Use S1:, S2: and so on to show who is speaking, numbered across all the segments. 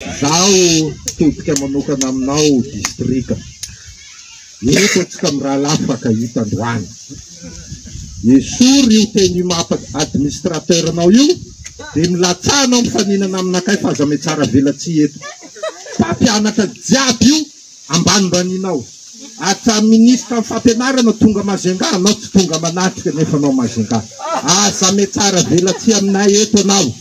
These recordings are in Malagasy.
S1: Zaho todika manokana aminao distrika. Eto antsika amin'ny raha lafaka hita androany. Esory io teny mapa administrateuranao io, dia milatsanao mifaninana aminakay fa aza me tsara velatsy eto. Mpampianatra jiaby io ambanimbanianao. Ata ministra amin'ny fampianarana tonga Majunga, anao tsy tonga manatrika nefa anao Majunga. Aza me tsara velatsy aminay eto anao.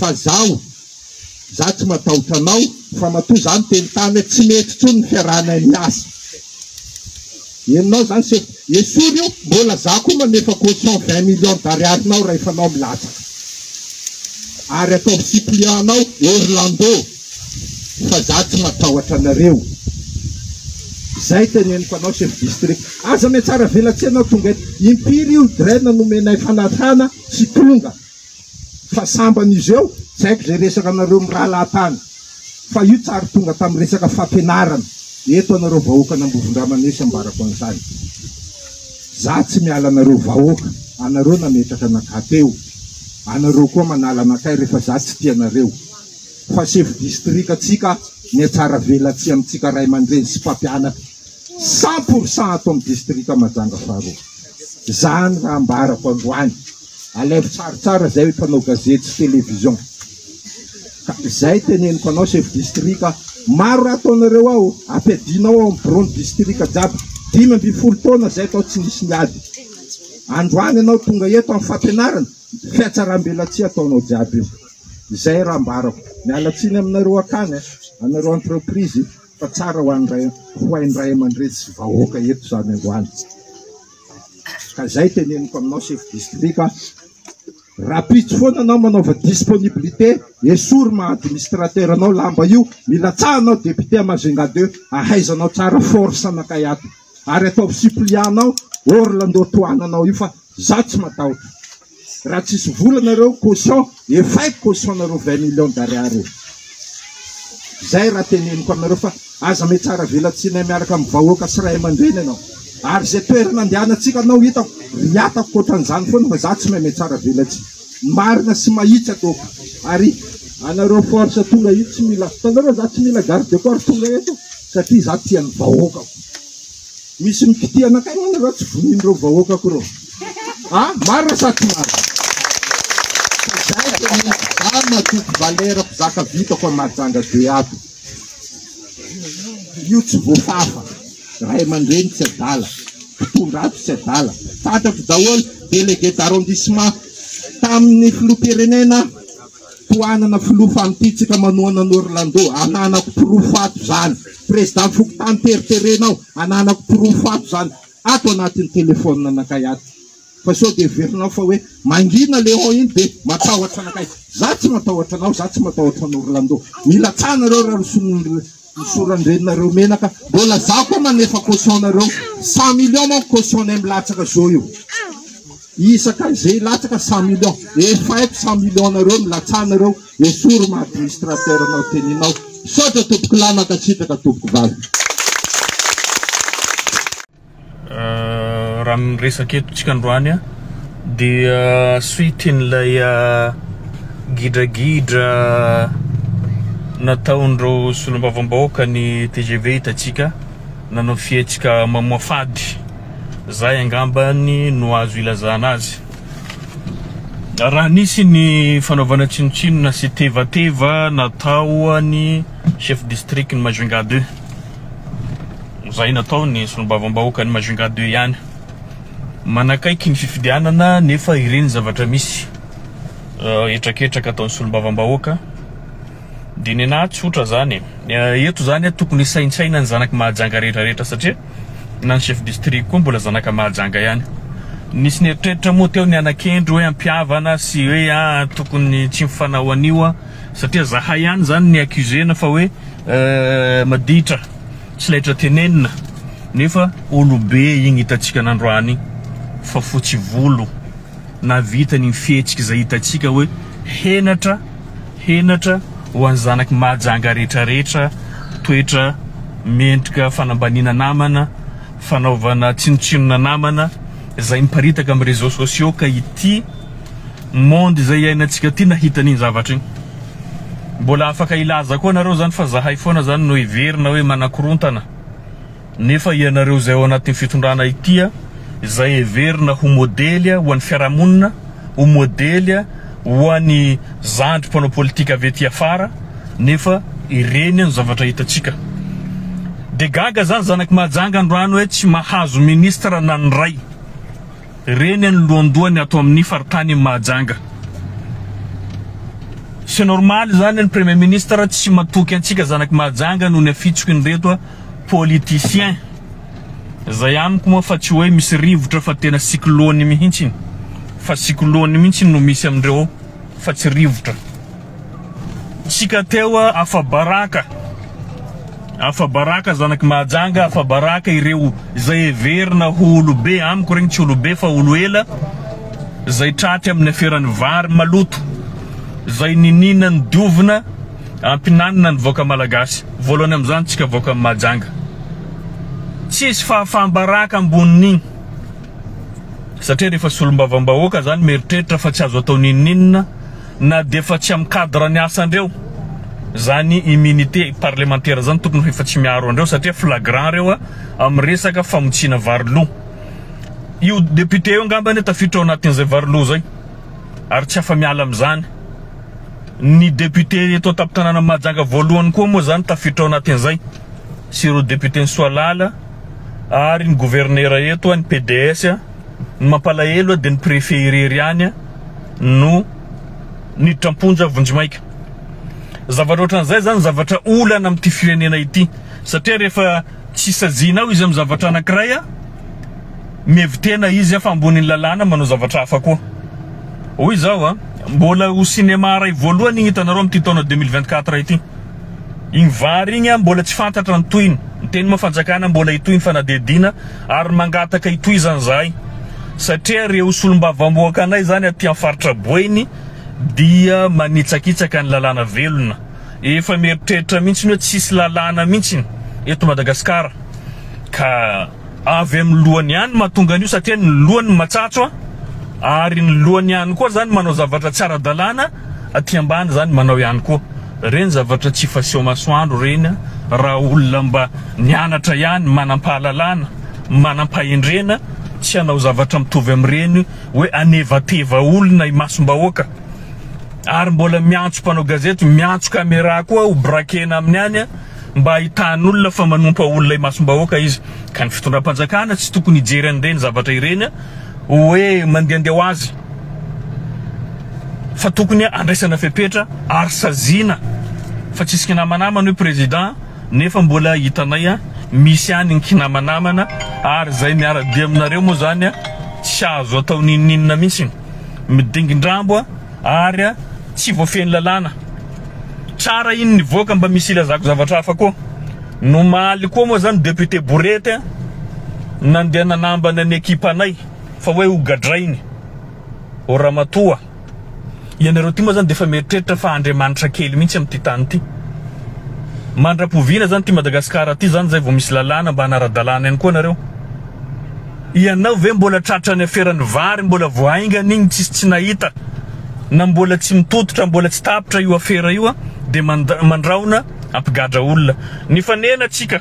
S1: Fa zaho tsy matahotra anao, fa matoa zany teny tany tsy mety tsony ny fiarahanay miasa. Enao zany se esory io mbola za koa manefa caution 20 millions d'ariarinao rehefa anao milatsaka. Ary atao supplianao Orlando, fa za tsy matahotra anareo. Zay teneniko anao chef district. Aza me tsara velatsy anao tonga eto. Impiry io draina nomenay fanatana sy tonga. Fa samban'izy eo, tsy haiko zay resaka anareo miraha lahatany. Fa io tsara tonga tamin'ny resaka fampianarana. Eto anareo vahoaka n'Ambovondramanesy ambarako an'izany. Za tsy miala anareo vahoaka, anareo nametraka anakateo. Anareo koa manala anakay rehefa za tsy tianareo. Fa chef district atsika ny tsara velatsy amintsika ray aman-dreny sy mpampianatra 100% ato amin'ny district Mahajanga faharoa. Zany raha ambarako androany. Alevo tsaratsara zay mpanao gazety sy télévision. Zay teneniko anao chef district, maro raha ataonareo ao, ampiadinao ao amin'ny bureau district jiaby 5 taona zay atao tsy nisy niady. Androany anao tonga eto amin'ny fampianarana, fiatsaram-belatsy ataonao jiaby io. Zay raha ambarako. Mialatsiny aminareo akany, anareo entreprise, fa tsara ho an'ny ray aman-dreny sy vahoaka eto zany androany. Ka zay teneniko aminao chef district, rapitso foana anao manaova disponibilité, esory ma-administrateur anao lamba io, milatsahanao député Majunga 2, ahaizanao tsara force anakay ato. Ary atao supplianao Orlando toananao io fa za tsy matahotra. Raha tsisy volanareo caution, efaiko caution nareo 20 millions d'ariary. Zay raha teneniko aminareo fa aza me tsara velatsinay miaraka amin'ny vahoaka sy ray aman-dreny anao. Ary zay toerana andehanantsika anao hitako, riatako koatran'izany foana fa za tsy me tsara velatsy. Marina sy mahitsy atoko. Ary anareo force tonga io tsy mila, tanareo za tsy mila garde de corps tonga eto, satria za tian'ny vahoakako. Misy mikity anakay anareo tsy vonin'ireo vahoakako reo. Marina sa tsy marina? Zay matoky valerako zaka vitako amin'ny Mahajanga 2 ato. Io tsy voafafa. Ray aman-dreny tsy adala, mpitondrato tsy adala. Fantatro daholo délégué d'arrondissement tamin'ny filoham-pirenena toanana filoha famititsika manoana an'Orlando, ananako pirofato zany. Président Fokotany teriterenao, ananako pirofato zany. Ato anatin'ny telefônina anakay ato. Fa sao dia verinao fa hoe mangina Léon iny dia matahotra anakay. Za tsy matahotra anao, za tsy matahotra an'Orlando. Milatsanareo raha misorandreninareo menaka, mbola za koa manefa caution-nareo 100 millions manko caution-nay milatsaka zao io. Isaka zay latsaka 100 millions. Efaiko 100 millions nareo milatsanareo, esory ma-administrateur anao teninao. Sotra tompoko lanaka tsitaka tompoko vavy.
S2: Raha miresaka eto tsika androany dia suiten'ilay gidragidra nataon'ireo solombavambahoaka ny TGV hitatsika, nanao fietsika mamoafady. Zay angambany no azo ilazana azy. Raha nisy ny fanaovana tsinotsinona sy tevateva natao ny chef district ny Majunga 2. Zay natao ny solombavambahoaka ny Majunga 2 ihany. Manakaiky ny fifidianana nefa ireny zavatra misy etraketraka ataon'ny solombavambahoaka. Dia nena tsotra zany. Eto zany tokony saintsaina ny zanaka Mahajanga rehetrarehetra satria na ny chef district koa mbola zanaka Mahajanga ihany. Nisy ny eritreritra moa teo ny anak'endro hoe ampiavana sy hoe tokony tsy mifanao anio satria zahay ihany zany ny accusena fa hoe maditra tsy laitra tenenina. Nefa olobe igny hitatsika n'androany fa fotsy volo na vitany fihetsika izay hitatsika hoe henatra ho an'ny zanaky Mahajanga rehetrarehetra, toetra mendrika fanambaniana namana, fanaovana tsinotsinona namana, zay miparitaka amin'ny réseaux sociaux ka ity monde zay iainantsika ty nahita an'iny zavatra igny. mbola afaka ilaza koa nareo zany fa zahay foana zany no iverina hoe manakorontana nefa ianareo zay ao anatin'ny fitondrana itya zay heverina ho modely ho an'ny fiarahamonina ho modely ho an'ny zandry mpanao politika avy ety afara nefa ireny ny zavatra hitatsika de gaga zany zanaky Mahajanga androano hoe tsy mahazo ministra na ny ray ireny ny lohandohany ato amin'ny faritany Mahajanga. C'est normal zany ny premier ministre tsy matoky antsika zanaky Mahajanga no ny afitsoko indreto politicien zay amiko moa fa tsy hoe misy rivotra fa tena cyclone mihitsy fa cyclone mihitsy no misy amindreo fa tsy rivotra tsika teo afa baraka zanaky Mahajanga afa baraka ireo zay heverina ho olobe amiko regny tsy olobe fa olo ela zay tratry amin'ny aferany vary maloto zay ninina ny diovina ampinanina ny voaka malagasy voalohany am'izany tsika voaka Mahajanga tsisy fahafambaraka ambonin'igny satria rehefa solombavam-bahoaka zany meritreritra fa tsy azo atao nininina na de fa tsy amin'ny cadre ny asandreo zany immunité parlementaire zany tokony efa tsy miaro andreo satria flagrant reo amin'ny resaka famotsina varilo io député io ngambany tafiditra ao anatin'izay varilo zay ary tsy afa miala am'izany ny député eto an-tampon-tanàna Mahajanga voalohany koa moa zany tafiditra ao anatin'izay sy ireo député ny Soalala ary ny gouverneur eto ny PDS ny mampalahelo de ny préfet irery any no ny tramponja Vonjimaika zavatra ohatran'izay zany zavatra olana amin'ity firenena ity satria rehefa tsy sazinao izy amin'ny zavatra anankiray mevitena izy fa ambonin'ny lalàna manao zavatra hafa koa hoy zao mbola ho cinéma ray voalohany igny hitanareo amin'ity taona 2024 ity igny vary igny mbola tsy fantatra ny toiny ny teny moa fanjakana mbola itoiny fanadedina ary mangataka itoizany zahay satria reo solombavam-boaka anay zany aty amin'ny faritra Boeny dia manitsakitsaka ny lalàna velona efa meritreritra mihitsy hoe tsisy lalàna mihitsy eto Madagasikara ka avy amin'ny lohany ihany mahatonga an'io satria ny lohany matsatso ary ny lohany ihany koa zany manao zavatra tsara dalàna aty ambany zany manao ihany koa reny zavatra tsy faseho masoandro reny raha olona mba nianatra ihany manam-pahalalàna manam-pahendrena tsy hanao zavatra mitovy amin'ireny hoe anevateva olona imasom-bahoaka ary mbola miantso mpanao gazety miantso caméra koa ho brakena amin'ny any mba ahitany olona fa manompa olona imasom-bahoaka izy ka ny fitondram-panjakana tsy tokony hijery an'ireny zavatra ireny hoe mandehandeha ho azy fa tokony andraisana fepetra ary saziana fa tsisy kinamanamana hoe président nefa mbola hitanay misy any ny kinamanamana ary zay miara-dia aminareo moa zany tsy azo atao nininina mihitsy midingindrambo ary tsy voafeny lalàna tsara iny nivoaka mba misy ilazako zavatra hafa koa nomaly koa moa zany député Borety nandeha nanambana ny ekipa anay fa hoe ho gadrainy ho Ramatoa ianareo ty moa zany defa meritreritra fa Andriamanitra kely mihitsy amin'ity tany ity mandra-povina zany ty Madagasikara ty zany zay vao misy lalàna mba hanara-dalàna ihany koa nareo ianao ve mbola tratra ny aferany vary mbola voaingana igny tsisy tsy nahita na mbola tsy mitototra mbola tsy tapitra io afera io de mandraona ampigadra olona ny fanena tsika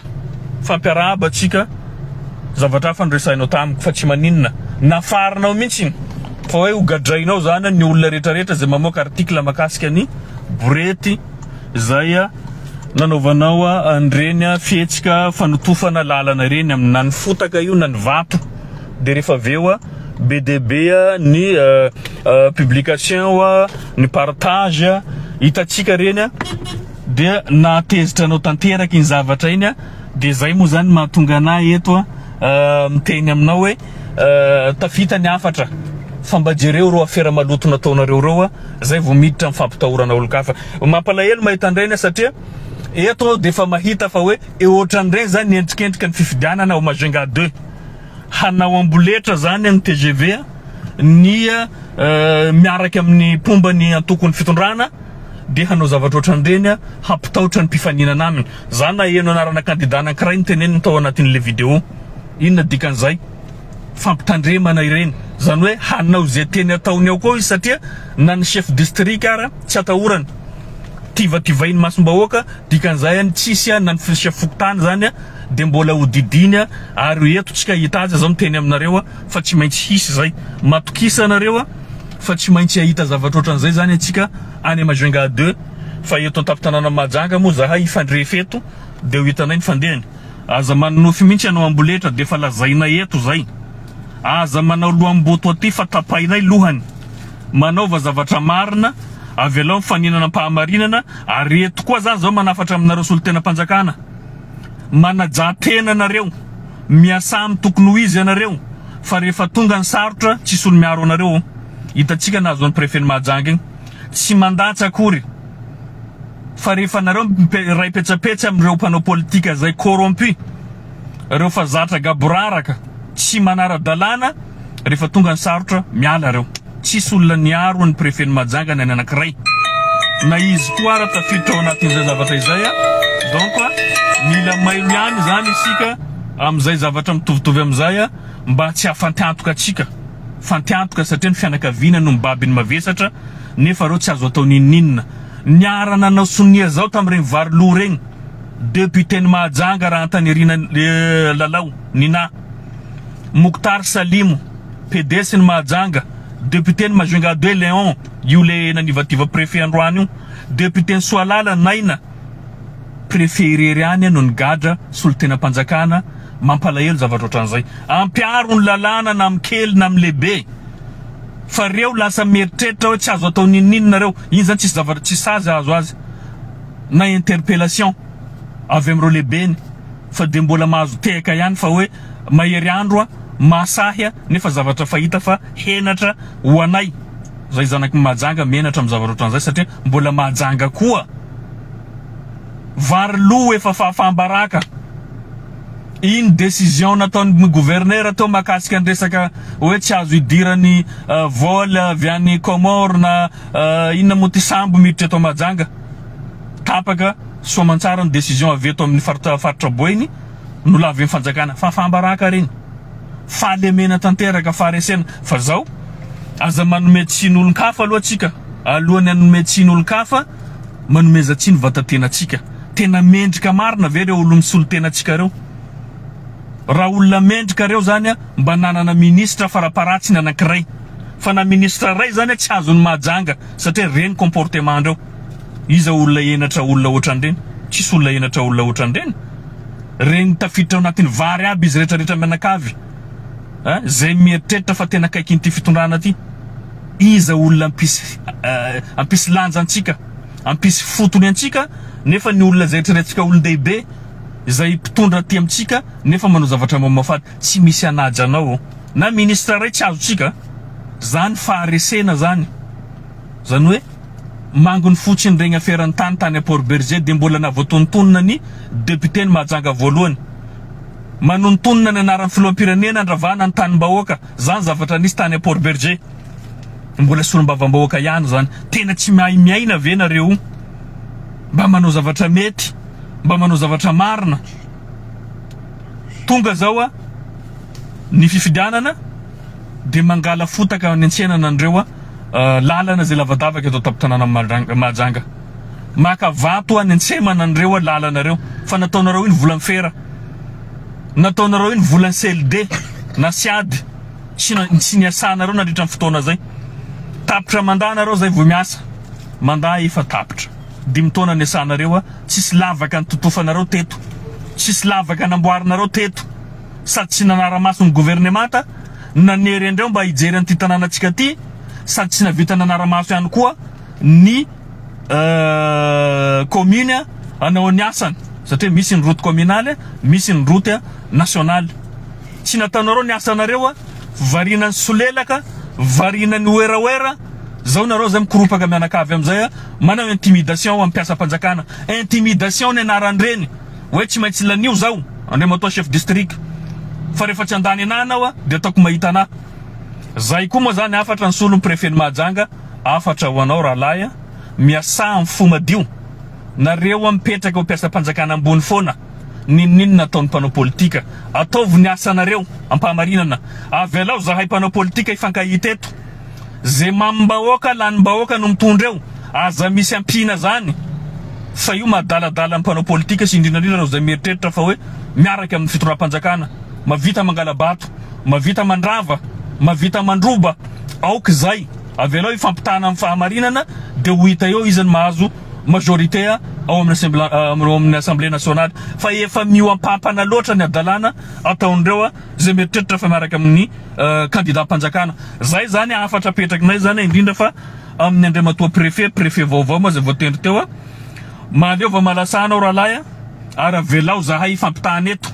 S2: fampiarahaba tsika zavatra fandresainao tamiko fa tsy maninona nafarinao mihitsy fa hoe ho gadrainao zany ny olona rehetrarehetra zay mamoaka article makasika ny Borety zay nanaovanao andreny fihetsika fanotofana lalana reny na ny fotaka io na ny vato de rehefa aveo BDB ny publication ny partage hitatsika reny de natezitra anao tanteraky ny zavatra iny de zay moa zany mahatonga anahy eto miteny aminao hoe tafita ny afatra fambajereo reo afera maloto nataonareo reo zay vao miditra mifampitahorana olo-kafa mampalahelo mahita andrainy satria eto de fa mahita fa hoe ohatran'ireny zany niendrikendrika ny fifidianana ao Majunga 2 hanao amboletra zany amin'ny TGV ny miaraka amin'ny pomba ny antokony fitondrana de hanao zavatra ohatran'ireny hampitahotra ny mpifaninana aminy zany na eno anarana candidat anankiray ny teneniny tao anatin'le vidéo inona dikan'izay fampitandremana ireny zany hoe hanao zay teny ataony ao koa izy satria na ny chef district ara tsy atahorany tivainy masombahoaka dikan'izay any tsisy na ny fisafokotany zany de mbola hodidiny ary eto tsika hita azy zao miteny aminareo fa tsy maintsy hisy zay matokisa anareo fa tsy maintsy ahita zavatra ohatran'izay zany atsika any Majunga 2 fa eto an-tampon-tanàna Mahajanga moa zahay ifandrefy eto de ho hitanay ny fandehany aza manofy mihitsy anao amboletra de fa lazaina eto zay aza manao lohamboto aty fa tapainay lohany manaova zavatra marina avy alao mifaninana am-pahamarinana ary eto koa zany zao manafatra aminareo solon-tenam-panjakana manajatena anareo miasa amin'ny tokony ho izy anareo fa rehefa tonga ny sarotra tsisy olo miaro anareo hitatsika nazo ny préfet Mahajanga igny tsy mandatsy akory fa rehefa nareo ray petsapetsy amin'ireo mpanao politika zay corrompu reo fa zatra gaboraraka tsy manara-dalàna rehefa tonga ny sarotra miala reo tsisy olona niaro ny préfet Mahajanga ny anankiray na izy koa ara tafiditra ao anatin'izay zavatra izay donc mila mailo ihany zany isika amin'izay zavatra mitovitovy amin'izay mba tsy hafantiantoka atsika fantiantoka satria ny fianakaviana no mibabiny mavesatra nefa reo tsy azo atao ninninina niarana anao sonia zao tamin'ireny varilo regny depuis teny Mahajanga raha antanirina lalao nina Mokhtar Salimo PDS ny Mahajanga député ny Majunga 2 Léon io le nanivativa préfet androany io député ny Soalala Naina préfet irery any no nigadra solon-tenam-panjakana mampalahelo zavatra ohatran'izay ampiaro ny lalàna na amikely na amlehibe fa reo lasa mieritreritra hoe tsy azo atao ninninina reo iny zany tsisy zavatra tsy sazy azo azy na interpellation avy amin'ireo lehibeny fa de mbola mahazo teka ihany fa hoe mahery andro masahy nefa zavatra fahita fa henatra ho anay zay zanaky Mahajanga menatra amin'ny zavatra ohatran'izay satria mbola Mahajanga koa varilo efa fahambaraka iny décision nataon'ny gouverneur atao makasika ny resaka hoe tsy azo idirany vol avy any Comore na inona moa ty sambo miditra eto Mahajanga tapaka soamantsara ny décision avy eto amin'ny faritra boiny no lavy fanjakana fa fahambaraka reny fahalemena tanteraka faharesena fa zao aza manome tsin'olon-kafa aloha atsika alohany anome tsin'olon-kafa manomeza tsiny vatatenatsika tena mendrika marina ve reo olo misolo-tenatsika reo raha olona mendrika reo zany mba nanana ministra faraparatsiny anankiray fa na ministra ray zany tsy azony Mahajanga satria reny comportement reo iza olona enatra olona ohatran'ireny tsisy olona enatra olona ohatran'ireny reny tafiditra ao anatin'ny vary aby izy rehetrarehetra mianakavy zay mieritreritra fa tena kaiky ity fitondrana ty iza olona ampisy lanjantsika ampisy fotony antsika nefa ny olona zay rehetrarehetrika olon-dehibe zay mpitondra ty amintsika nefa manao zavatra mamafady tsy misy anaja anao na ministra ray tsy azotsika zany faharesena zany hoe mangony fotsiny regny aferany tany Port Berger de mbola navoatontonona ny député ny Mahajanga voalohany manontonona ny anaran'ny filoham-pirenena andravana ny tanim-bahoaka zany zavatra nisy tany Port Berger mbola solombavam-bahoaka ihany zany tena tsy miaina ve nareo mba manao zavatra mety mba manao zavatra marina tonga zao ny fifidianana de mangala fotaka ny antsenana andreo lalana zay lavadavaka eto tampon-tanàna Mahajanga maka vato ny antsemana andreo lalana reo fa nataonareo iny vola fera nataonareo iny vola CLD na siady tsy niasanareo nandritra ny fotoana zay tapitra mandanareo zay vo miasa manda efa tapitra 5 taona niasanareo tsisy lavaka ny totofanareo teto tsisy lavaka namboarinareo teto sady tsy nanara-maso ny gouvernemanta nanery andreo mba hijery an'ity tanànatsika ty sady tsy navita nanara-maso ihany koa ny commune anao ny asany satria misy ny route communale misy ny route nationale tsy nataonareo ny asanareo varina ny solelaka varina ny oeraoera zao nareo zay mikoropaka mianakavy amizay manao intimidation ampiasa panjakana intimidation ny anaran'ireny hoe tsy maintsy lanio zao andreo chef district fa rehefa tsy andany anao de ataoko mahita ana zay koa moa zany afatra ny solo ny préfet ny Mahajanga afatra ho anao rahalahy miasa amin'ny fo madio nareo mipetraka ho mpiasa panjakana ambony foana ninninona nataon'ny mpanao politika ataovy ny asanareo ampahamarinana avy alao zahay mpanao politika ifankahita eto zay mamim-bahoaka lanym-bahoaka no mitondreo aza misy ampina zany fa io madaladala ampanao politika sy indrindrandrindra zay mieritreritra fa hoe miaraka amin'ny fitoram-panjakana mavita mangala bato mavita mandrava mavita mandroba aoka zay avy alao ifampitana amin'ny fahamarinana de ho hita eo izy ny mahazo majorité ao amin'ny assemblée nationale fa efa mioampampana loatra ny adalana ataondreo zay mieritreritra fa miaraka amin'ny candidat mpanjakana zay zany afatra petrakinay zany indrindra fa amin'ny andriamatoa préfet vaovao moa zay voatendry teo maleo va malasanao rahalahy ary avelao zahay fampitahana eto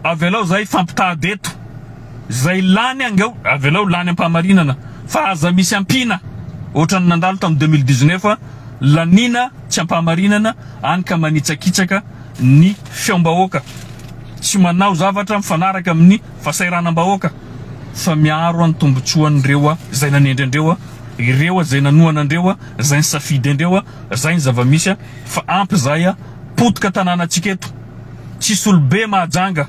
S2: avelao zahay fampitahady eto zay lany angeo avelao lany ampahamarinana fa aza misy ampina ohatrany nandalo tamin'ny 2019 lanina tsy ampahamarinana anyka manitsakitsaka ny fiombahoaka tsy manao zavatra mifanaraka amin'ny fasairanam-bahoaka fa miaro any tombotsoan'ireo zay nanendrandreo ireo zay nanohanandreo zay ny safidy andreo zay ny zavamisy fa ampy zay potika tanàna atsika eto tsisy olobe mahajanga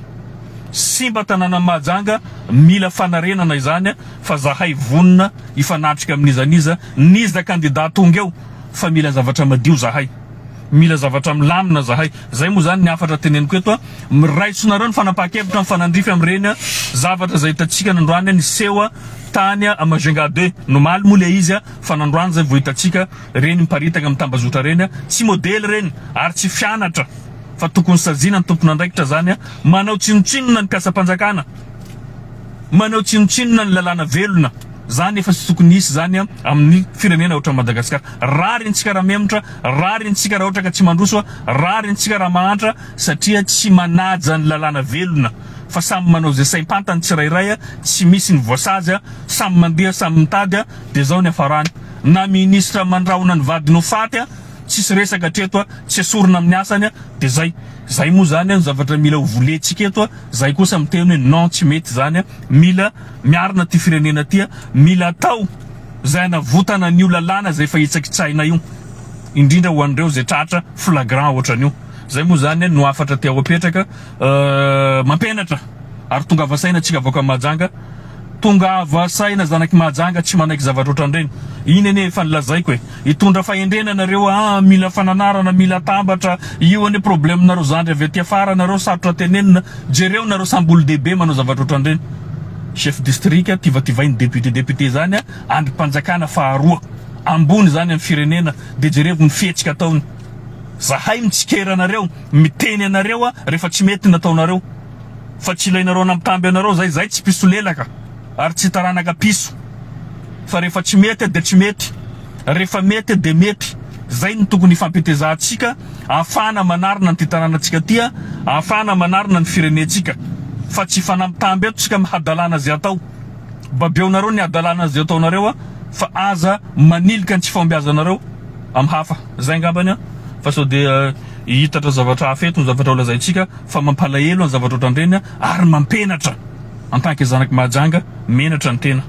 S2: simba tanàna mahajanga mila fanarenana izany fa zahay vonina ifanatrika amin'izaniza niza candidat tonga eo fa mila zavatra madio zahay mila zavatra milamina zahay zay moa zany ny afatra teneniko eto miraitsonareo ny fanapaha-kevitra ny fanandrify amin'ireny zavatra zay hitatsika nandroany ny sewa tany amazenga 2 nomaly moa le izy fa nandroany zay vo hitatsika reny miparitaka amin'ny tambazotra reny tsy modely reny ary tsy fianatra fa tokony sajina ny tompon'andraikitra zany manao tsinotsinona ny kasam-panjakana manao tsinotsinona ny lalàna velona zany efa tsy tokony isy zany amin'ny firenena ohatra Madagasikara rarintsika raha memitra rarintsika raha ohatra ka tsy mandroso rarintsika raha mahantra satria tsy manaja ny lalàna velona fa samy manao zay saim-pantany tsirairay tsy misy ny voasazy samy mandeha samy mitady de zao ny afarany na ministra mandrahona ny vady no faty tsisy resaka treto tsy asorona amin'ny asany de zay moa zany zavatra mila ho volentsika eto zay kosa miteny hoe non tsy mety zany mila miarina ty firenena ty mila atao zay navotana n'io lalàna zay fa hitsakitsaina io indrindra ho an'ireo zay tratra flagrant ohatran'io zay moa zany no afatra tia ho apetraka mampenatra ary tonga avasaina tsika avoaka mahajanga tonga avasaina zanaky mahajanga tsy manaiky zavatra ohatran'ireny iny ane efa nilazaiko hitondra fahendrenanareo mila fananarana mila tambatra io ane problemenareo zandry avy aty afara nareo sarotra tenenina jereo nareo samby olo dehibe manao zavatra ohatran'ireny chef district tivativay ny député zany andry mpanjakana faharoa ambony zany amin'ny firenena de jereo ny fihetsika ataony zahay mitsikeranareo miteny anareo rehefa tsy mety nataonareo fa tsy ilainareo nampitamby anareo zay tsy piso lelaka ary tsy taranaka piso fa rehefa tsy mety de tsy mety rehefa mety de mety zay ny tokony fampitezahantsika afana manarina ny tanànatsika ty afana manarina ny firenentsika fa tsy fanampitamby eto tsika mihadalana zay atao babeonareo ny adalana zay ataonareo fa aza manilika ny tsy fombiazanareo amin'ny hafa zay ngambany fa sao de hitatra zavatra afeto ny zavatra olazaitsika fa mampalahelo ny zavatra ohatran'ireny ary mampenatra en tant que zanaky mahajanga menatra ny tena